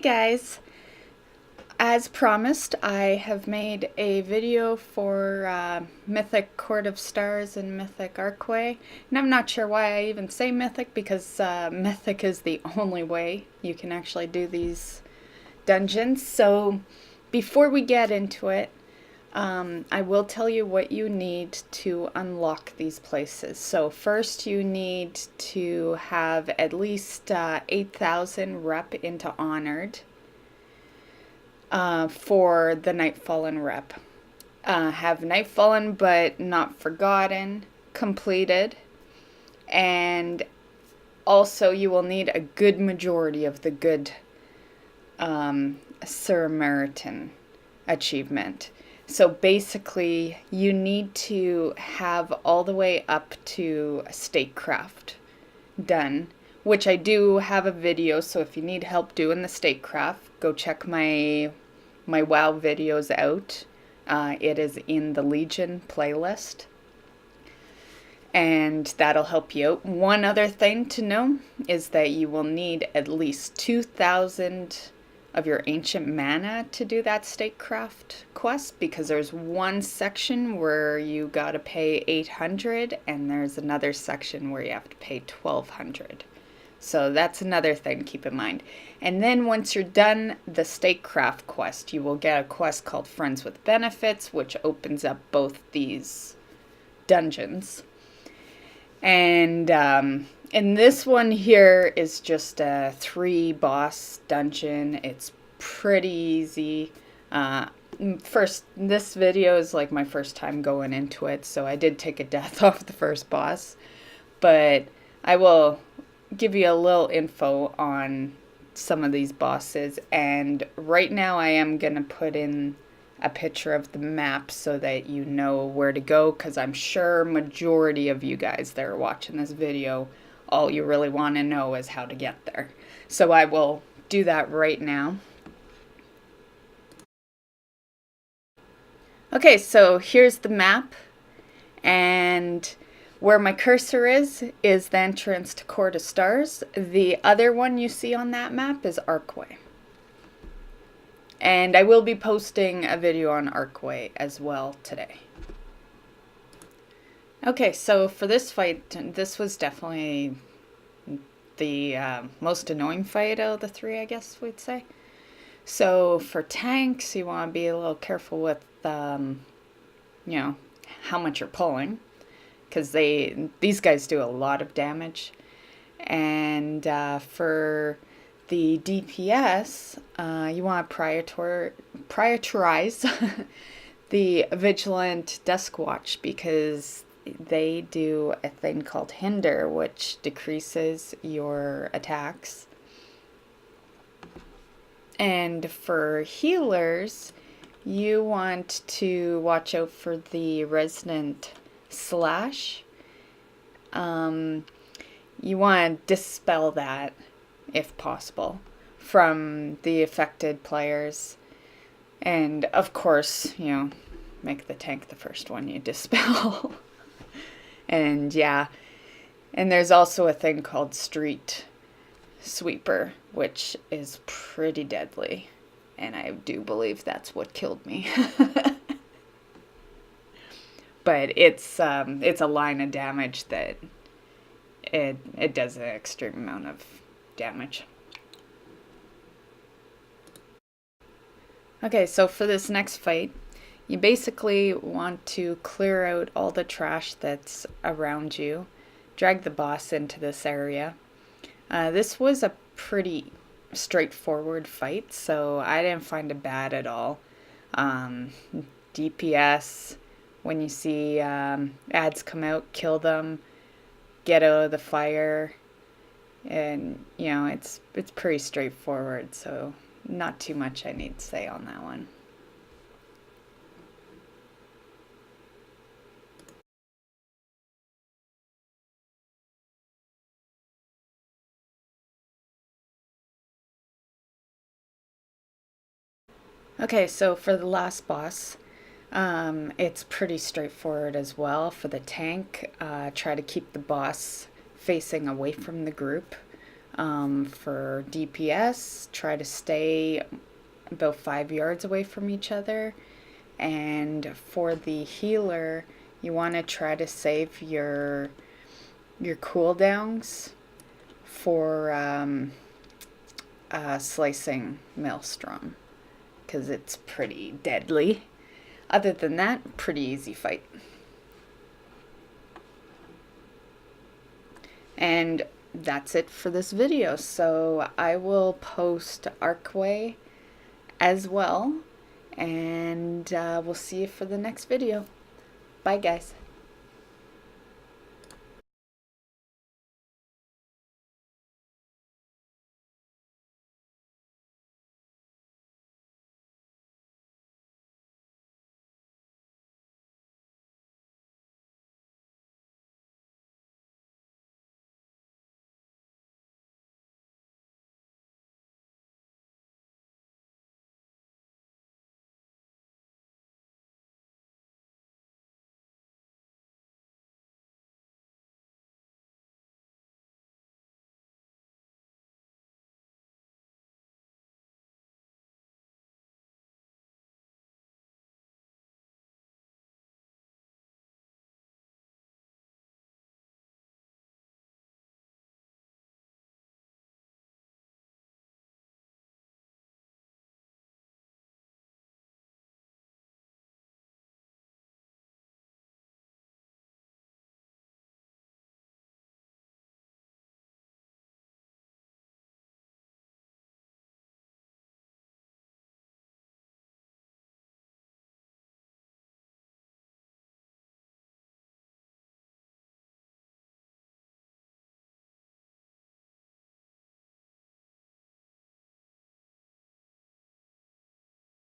guys, as promised, I have made a video for Mythic Court of Stars and Mythic Archway, and I'm not sure why I even say Mythic because Mythic is the only way you can actually do these dungeons. So before we get into it, I will tell you what you need to unlock these places. So first you need to have at least 8,000 rep into Honored for the Nightfallen rep. Have Nightfallen but not Forgotten completed, and also you will need a good majority of the good Sir Meriton achievement. So basically, you need to have all the way up to Statecraft done, which I do have a video, so if you need help doing the Statecraft, go check my WoW videos out. It is in the Legion playlist, and that'll help you out. One other thing to know is that you will need at least 2,000 of your ancient mana to do that Statecraft quest, because there's one section where you gotta pay 800 and there's another section where you have to pay 1,200. So that's another thing to keep in mind. And then once you're done the Statecraft quest, you will get a quest called Friends with Benefits, which opens up both these dungeons. And this one here is just a 3-boss dungeon. It's pretty easy. This video is like my first time going into it, so I did take a death off the first boss. But I will give you a little info on some of these bosses. And right now I am going to put in a picture of the map so that you know where to go, because I'm sure majority of you guys that are watching this video, all you really want to know is how to get there. So I will do that right now. Okay, so here's the map, and where my cursor is the entrance to Court of Stars. The other one you see on that map is Archway. And I will be posting a video on Archway as well today. Okay, so for this fight, this was definitely the most annoying fight out of the three, I guess we'd say. So for tanks, you want to be a little careful with, you know, how much you're pulling, because these guys do a lot of damage. And for the DPS, you want to prioritize the Vigilant Desk Watch, because they do a thing called Hinder, which decreases your attacks. And for healers, you want to watch out for the Resonant Slash. You want to dispel that, if possible, from the affected players. And of course, you know, make the tank the first one you dispel. And yeah, and there's also a thing called Street Sweeper, which is pretty deadly, and I do believe that's what killed me. But it's a line of damage that it does an extreme amount of damage. Okay, so for this next fight, you basically want to clear out all the trash that's around you, drag the boss into this area. This was a pretty straightforward fight, so I didn't find it bad at all. DPS, when you see ads come out, kill them, get out of the fire, and you know, it's pretty straightforward, so not too much I need to say on that one. Okay, so for the last boss, it's pretty straightforward as well. For the tank, try to keep the boss facing away from the group. For DPS, try to stay about 5 yards away from each other. And for the healer, you want to try to save your cooldowns for slicing Maelstrom, because it's pretty deadly. Other than that, pretty easy fight. And that's it for this video. So I will post Archway as well, and we'll see you for the next video. Bye guys.